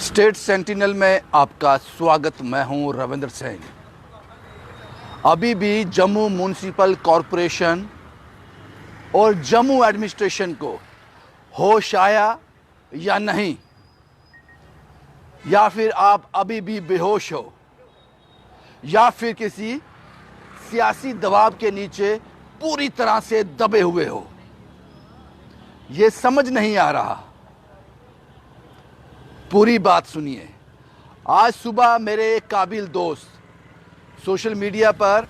State sentinel में आपका स्वागत। मैं हूं रविंद्र सिंह। अभी भी जम्मू म्यूनिसिपल कॉरपोरेशन और जम्मू एडमिनिस्ट्रेशन को होश आया या नहीं, या फिर आप अभी भी बेहोश हो, या फिर किसी सियासी दबाव के नीचे पूरी तरह से दबे हुए हो, ये समझ नहीं आ रहा। पूरी बात सुनिए। आज सुबह मेरे एक काबिल दोस्त सोशल मीडिया पर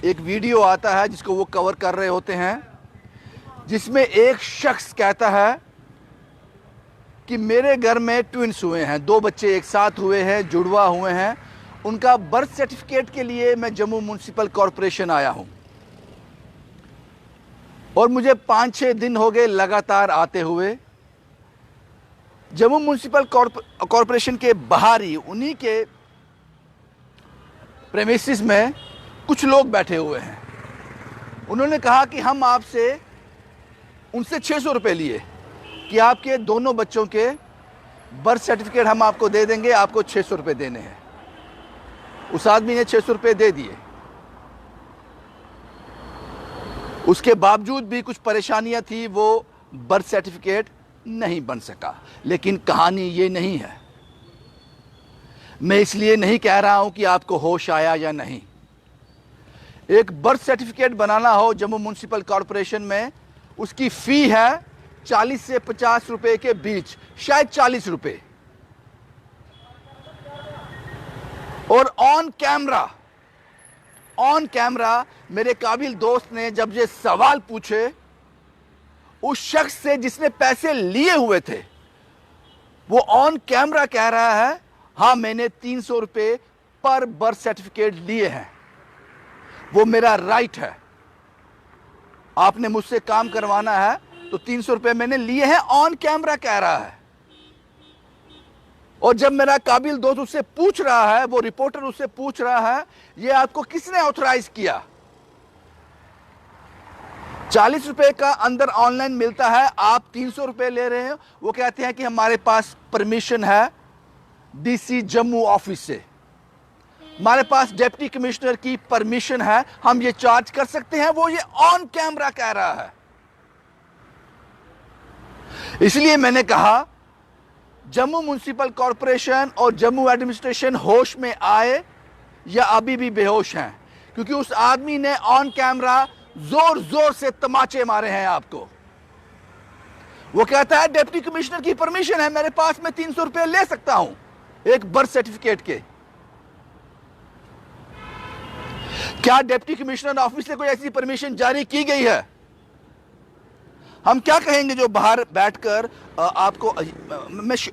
एक वीडियो आता है जिसको वो कवर कर रहे होते हैं, जिसमें एक शख्स कहता है कि मेरे घर में ट्विंस हुए हैं, 2 बच्चे एक साथ हुए हैं, जुड़वा हुए हैं। उनका बर्थ सर्टिफिकेट के लिए मैं जम्मू म्यूनिसिपल कॉरपोरेशन आया हूं और मुझे 5-6 दिन हो गए लगातार आते हुए। जम्मू म्यूनिसिपल कॉरपोरेशन के बाहर ही उन्हीं के प्रेमिसेस में कुछ लोग बैठे हुए हैं। उन्होंने कहा कि हम आपसे उनसे 600 रुपये लिए कि आपके दोनों बच्चों के बर्थ सर्टिफिकेट हम आपको दे देंगे, आपको 600 रुपये देने हैं। उस आदमी ने 600 रुपये दे दिए। उसके बावजूद भी कुछ परेशानियां थी, वो बर्थ सर्टिफिकेट नहीं बन सका। लेकिन कहानी ये नहीं है। मैं इसलिए नहीं कह रहा हूं कि आपको होश आया या नहीं। एक बर्थ सर्टिफिकेट बनाना हो जम्मू म्यूनिसिपल कॉरपोरेशन में, उसकी फी है 40 से 50 रुपए के बीच, शायद 40 रुपए। और ऑन कैमरा मेरे काबिल दोस्त ने जब ये सवाल पूछे उस शख्स से जिसने पैसे लिए हुए थे, वो ऑन कैमरा कह रहा है, हाँ मैंने 300 रुपये पर बर्थ सर्टिफिकेट लिए हैं, वो मेरा राइट है। आपने मुझसे काम करवाना है तो 300 रुपये मैंने लिए हैं, ऑन कैमरा कह रहा है। और जब मेरा काबिल दोस्त उससे पूछ रहा है, वो रिपोर्टर उससे पूछ रहा है, ये आपको किसने ऑथराइज किया? 40 रुपए का अंदर ऑनलाइन मिलता है, आप 300 रुपए ले रहे हो। वो कहते हैं कि हमारे पास परमिशन है डीसी जम्मू ऑफिस से, हमारे पास डिप्टी कमिश्नर की परमिशन है, हम ये चार्ज कर सकते हैं। वो ये ऑन कैमरा कह रहा है। इसलिए मैंने कहा जम्मू म्यूनिसिपल कॉरपोरेशन और जम्मू एडमिनिस्ट्रेशन होश में आए या अभी भी बेहोश हैं, क्योंकि उस आदमी ने ऑन कैमरा जोर जोर से तमाचे मारे हैं आपको। वो कहता है डिप्टी कमिश्नर की परमिशन है मेरे पास, मैं 300 रुपए ले सकता हूं एक बर्थ सर्टिफिकेट के। क्या डिप्टी कमिश्नर ऑफिस से कोई ऐसी परमिशन जारी की गई है? हम क्या कहेंगे जो बाहर बैठकर आपको,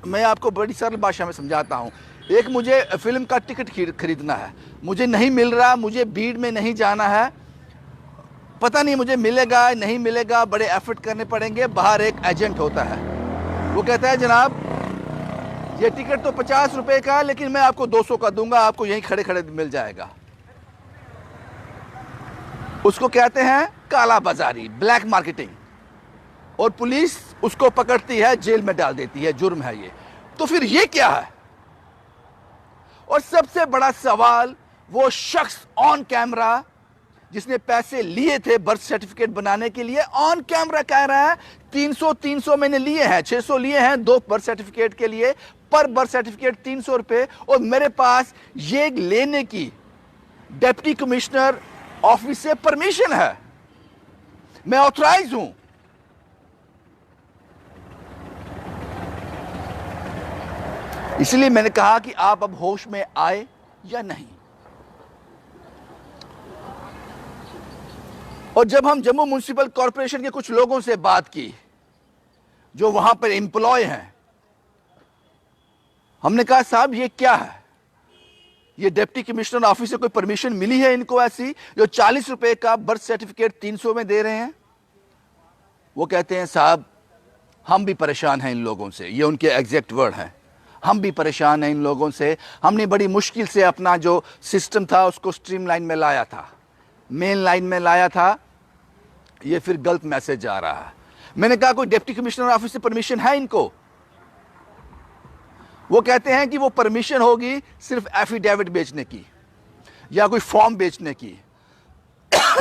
मैं आपको बड़ी सरल भाषा में समझाता हूं। एक मुझे फिल्म का टिकट खरीदना है, मुझे नहीं मिल रहा, मुझे भीड़ में नहीं जाना है, पता नहीं मुझे मिलेगा नहीं मिलेगा, बड़े एफर्ट करने पड़ेंगे। बाहर एक एजेंट होता है, वो कहता है जनाब ये टिकट तो 50 रुपए का, लेकिन मैं आपको 200 का दूंगा, आपको यहीं खड़े खड़े मिल जाएगा। उसको कहते हैं काला बाजारी, ब्लैक मार्केटिंग। और पुलिस उसको पकड़ती है, जेल में डाल देती है, जुर्म है ये। तो फिर ये क्या है? और सबसे बड़ा सवाल, वो शख्स ऑन कैमरा जिसने पैसे लिए थे बर्थ सर्टिफिकेट बनाने के लिए, ऑन कैमरा कह रहा है 300 मैंने लिए हैं, 600 लिए हैं 2 बर्थ सर्टिफिकेट के लिए, पर बर्थ सर्टिफिकेट 300 रुपए। और मेरे पास ये लेने की डिप्टी कमिश्नर ऑफिस से परमिशन है, मैं ऑथराइज हूं। इसलिए मैंने कहा कि आप अब होश में आए या नहीं। और जब हम जम्मू म्यूनिसिपल कॉरपोरेशन के कुछ लोगों से बात की जो वहां पर एम्प्लॉय हैं, हमने कहा साहब ये क्या है? ये डिप्टी कमिश्नर ऑफिस से कोई परमिशन मिली है इनको ऐसी, जो 40 रुपए का बर्थ सर्टिफिकेट 300 में दे रहे हैं? वो कहते हैं साहब हम भी परेशान हैं इन लोगों से, ये उनके एग्जैक्ट वर्ड हैं, हम भी परेशान हैं इन लोगों से। हमने बड़ी मुश्किल से अपना जो सिस्टम था उसको स्ट्रीमलाइन में लाया था, मेन लाइन में लाया था, ये फिर गलत मैसेज आ रहा है। मैंने कहा कोई डिप्टी कमिश्नर ऑफिस से परमिशन है इनको? वो कहते हैं कि वो परमिशन होगी सिर्फ एफिडेविट बेचने की, या कोई फॉर्म बेचने की,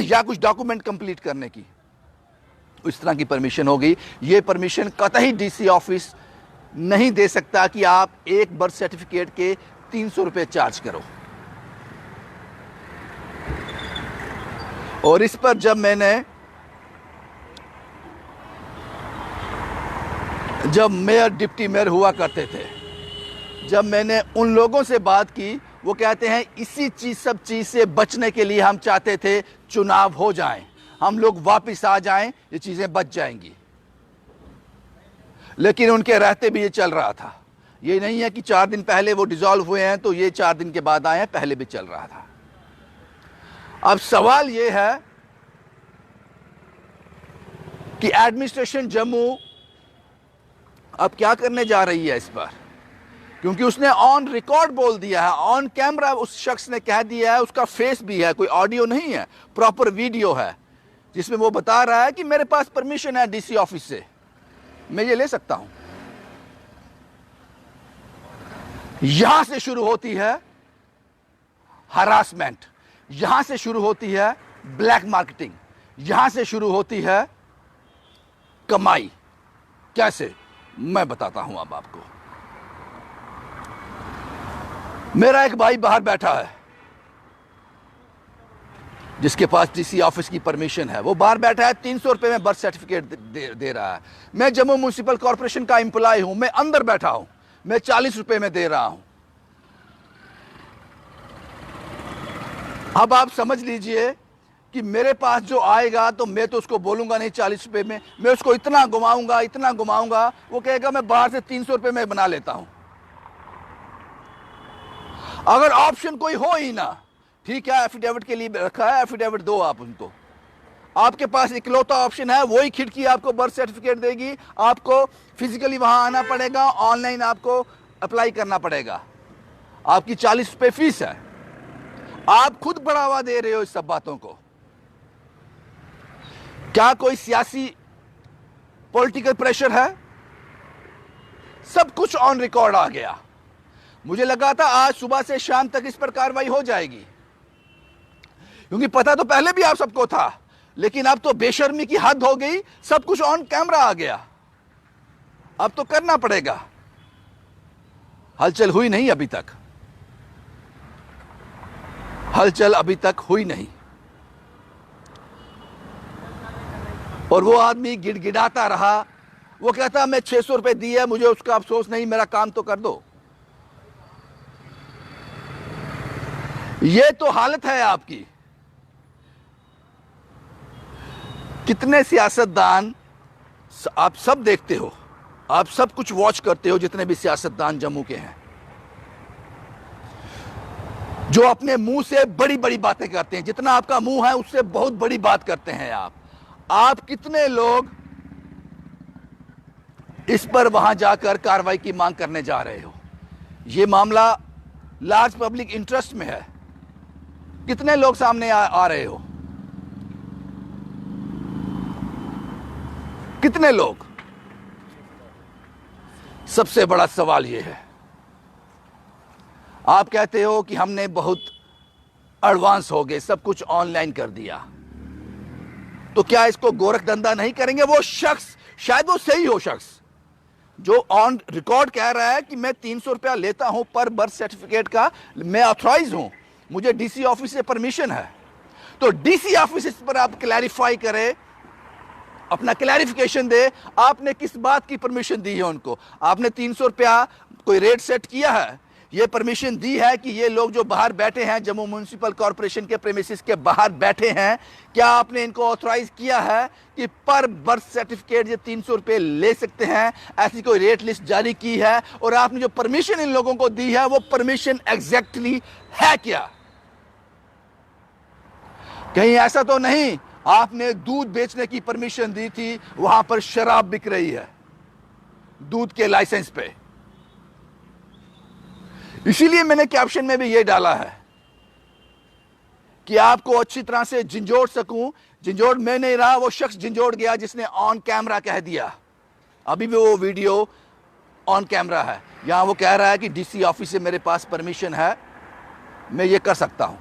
या कुछ डॉक्यूमेंट कंप्लीट करने की, इस तरह की परमिशन होगी। ये परमिशन कतई डीसी ऑफिस नहीं दे सकता कि आप एक बर्थ सर्टिफिकेट के 300 रुपए चार्ज करो। और इस पर जब मेयर डिप्टी मेयर हुआ करते थे, जब मैंने उन लोगों से बात की, वो कहते हैं इसी सब चीज से बचने के लिए हम चाहते थे चुनाव हो जाएं, हम लोग वापस आ जाएं, ये चीजें बच जाएंगी। लेकिन उनके रहते भी ये चल रहा था। ये नहीं है कि 4 दिन पहले वो डिसॉल्व हुए हैं तो ये 4 दिन के बाद आए हैं, पहले भी चल रहा था। अब सवाल ये है कि एडमिनिस्ट्रेशन जम्मू अब क्या करने जा रही है इस पर, क्योंकि उसने ऑन रिकॉर्ड बोल दिया है, ऑन कैमरा उस शख्स ने कह दिया है, उसका फेस भी है, कोई ऑडियो नहीं है, प्रॉपर वीडियो है जिसमें वो बता रहा है कि मेरे पास परमिशन है डीसी ऑफिस से, मैं ये ले सकता हूं। यहां से शुरू होती है हरासमेंट, यहां से शुरू होती है ब्लैक मार्केटिंग, यहां से शुरू होती है कमाई। कैसे, मैं बताता हूं अब आपको। मेरा एक भाई बाहर बैठा है जिसके पास डीसी ऑफिस की परमिशन है, वो बाहर बैठा है, 300 रुपए में बर्थ सर्टिफिकेट दे रहा है। मैं जम्मू म्युनिसिपल कॉर्पोरेशन का एम्प्लॉय हूं, मैं अंदर बैठा हूं, मैं 40 रुपए में दे रहा हूं। अब आप समझ लीजिए कि मेरे पास जो आएगा तो मैं तो उसको बोलूंगा नहीं 40 रुपए में, मैं उसको इतना घुमाऊंगा, वो कहेगा मैं बाहर से 300 रुपए में बना लेता हूं। अगर ऑप्शन कोई हो ही ना, ठीक है, एफिडेविट के लिए रखा है, एफिडेविट दो आप उनको, आपके पास इकलौता ऑप्शन है, वही खिड़की आपको बर्थ सर्टिफिकेट देगी, आपको फिजिकली वहां आना पड़ेगा, ऑनलाइन आपको अप्लाई करना पड़ेगा, आपकी 40 रुपए फीस है। आप खुद बढ़ावा दे रहे हो इस सब बातों को। क्या कोई सियासी पॉलिटिकल प्रेशर है? सब कुछ ऑन रिकॉर्ड आ गया। मुझे लगा था आज सुबह से शाम तक इस पर कार्रवाई हो जाएगी, क्योंकि पता तो पहले भी आप सबको था, लेकिन अब तो बेशर्मी की हद हो गई, सब कुछ ऑन कैमरा आ गया, अब तो करना पड़ेगा। हलचल हुई नहीं अभी तक, हलचल अभी तक हुई नहीं। और वो आदमी गिड़गिड़ाता रहा, वो कहता मैं 600 रुपए दिए, मुझे उसका अफसोस नहीं, मेरा काम तो कर दो। ये तो हालत है आपकी। कितने सियासतदान आप सब देखते हो, आप सब कुछ वॉच करते हो, जितने भी सियासतदान जम्मू के हैं, जो अपने मुंह से बड़ी बड़ी बातें करते हैं, जितना आपका मुंह है उससे बहुत बड़ी बात करते हैं आप कितने लोग इस पर वहां जाकर कार्रवाई की मांग करने जा रहे हो? यह मामला लार्ज पब्लिक इंटरेस्ट में है, कितने लोग सामने आ रहे हो? कितने लोग? सबसे बड़ा सवाल यह है, आप कहते हो कि हमने बहुत एडवांस हो गए, सब कुछ ऑनलाइन कर दिया, तो क्या इसको गोरखधंधा नहीं करेंगे? वो शख्स, शायद वो सही हो शख्स, जो ऑन रिकॉर्ड कह रहा है कि मैं 300 रुपया लेता हूं पर बर्थ सर्टिफिकेट का, मैं ऑथराइज हूं, मुझे डीसी ऑफिस से परमिशन है, तो डीसी ऑफिस इस पर आप क्लैरिफाई करें, अपना क्लैरिफिकेशन दे, आपने किस बात की परमिशन दी है उनको? आपने 300 रुपया कोई रेट सेट किया है? ये परमिशन दी है कि ये लोग जो बाहर बैठे हैं, जम्मू म्युनिसिपल कॉर्पोरेशन के प्रेमिसेस के बाहर बैठे हैं, क्या आपने इनको ऑथराइज किया है कि पर बर्थ सर्टिफिकेट ये 300 रुपये ले सकते हैं? ऐसी कोई रेट लिस्ट जारी की है? और आपने जो परमिशन इन लोगों को दी है, वो परमिशन एग्जैक्टली है क्या? कहीं ऐसा तो नहीं आपने दूध बेचने की परमिशन दी थी, वहां पर शराब बिक रही है दूध के लाइसेंस पे? इसीलिए मैंने कैप्शन में भी ये डाला है कि आपको अच्छी तरह से झंझोड़ सकूं। झंझोड़ मैं नहीं रहा, वो शख्स झंझोड़ गया जिसने ऑन कैमरा कह दिया। अभी भी वो वीडियो ऑन कैमरा है। यहां वो कह रहा है कि डीसी ऑफिस से मेरे पास परमिशन है, मैं ये कर सकता हूं।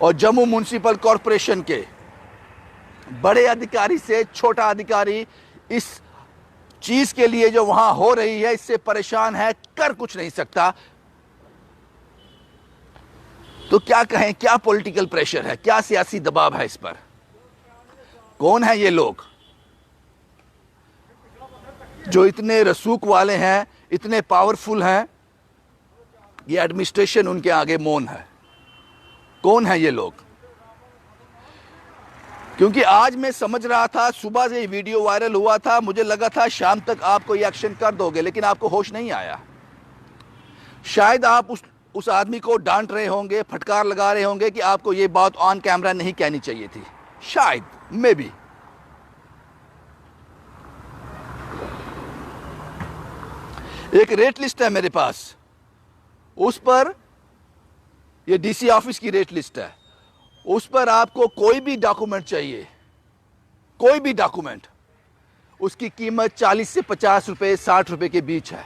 और जम्मू म्युनिसिपल कॉरपोरेशन के बड़े अधिकारी से छोटा अधिकारी इस चीज के लिए जो वहां हो रही है इससे परेशान है, कर कुछ नहीं सकता। तो क्या कहें, क्या पॉलिटिकल प्रेशर है, क्या सियासी दबाव है इस पर? कौन है ये लोग जो इतने रसूख वाले हैं, इतने पावरफुल हैं? ये एडमिनिस्ट्रेशन उनके आगे मौन है। कौन है ये लोग? क्योंकि आज मैं समझ रहा था, सुबह से ये वीडियो वायरल हुआ था, मुझे लगा था शाम तक आप कोई एक्शन कर दोगे, लेकिन आपको होश नहीं आया। शायद आप उस आदमी को डांट रहे होंगे, फटकार लगा रहे होंगे कि आपको ये बात ऑन कैमरा नहीं कहनी चाहिए थी। शायद, मे बी। एक रेट लिस्ट है मेरे पास, उस पर, ये डीसी ऑफिस की रेट लिस्ट है, उस पर आपको कोई भी डॉक्यूमेंट चाहिए, कोई भी डॉक्यूमेंट, उसकी कीमत 40 से 50 रुपए, 60 रुपए के बीच है।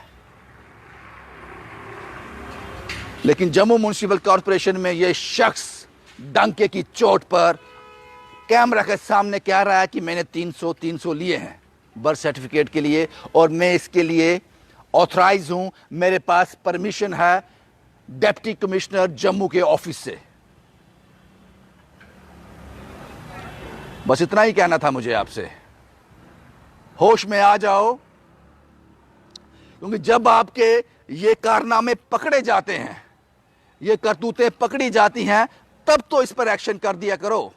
लेकिन जम्मू म्युनिसिपल कॉरपोरेशन में यह शख्स डंके की चोट पर कैमरा के सामने कह रहा है कि मैंने 300 लिए हैं बर्थ सर्टिफिकेट के लिए, और मैं इसके लिए ऑथराइज हूं, मेरे पास परमिशन है डिप्टी कमिश्नर जम्मू के ऑफिस से। बस इतना ही कहना था मुझे आपसे। होश में आ जाओ, क्योंकि जब आपके ये कारनामे पकड़े जाते हैं, ये करतूतें पकड़ी जाती हैं, तब तो इस पर एक्शन कर दिया करो।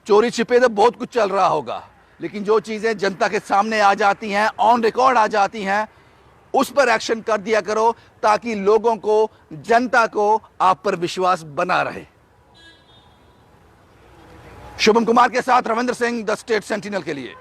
चोरी छिपे तो बहुत कुछ चल रहा होगा, लेकिन जो चीजें जनता के सामने आ जाती हैं, ऑन रिकॉर्ड आ जाती हैं, उस पर एक्शन कर दिया करो, ताकि लोगों को, जनता को आप पर विश्वास बना रहे। शुभम कुमार के साथ Ravindra Singh, the state sentinel के लिए।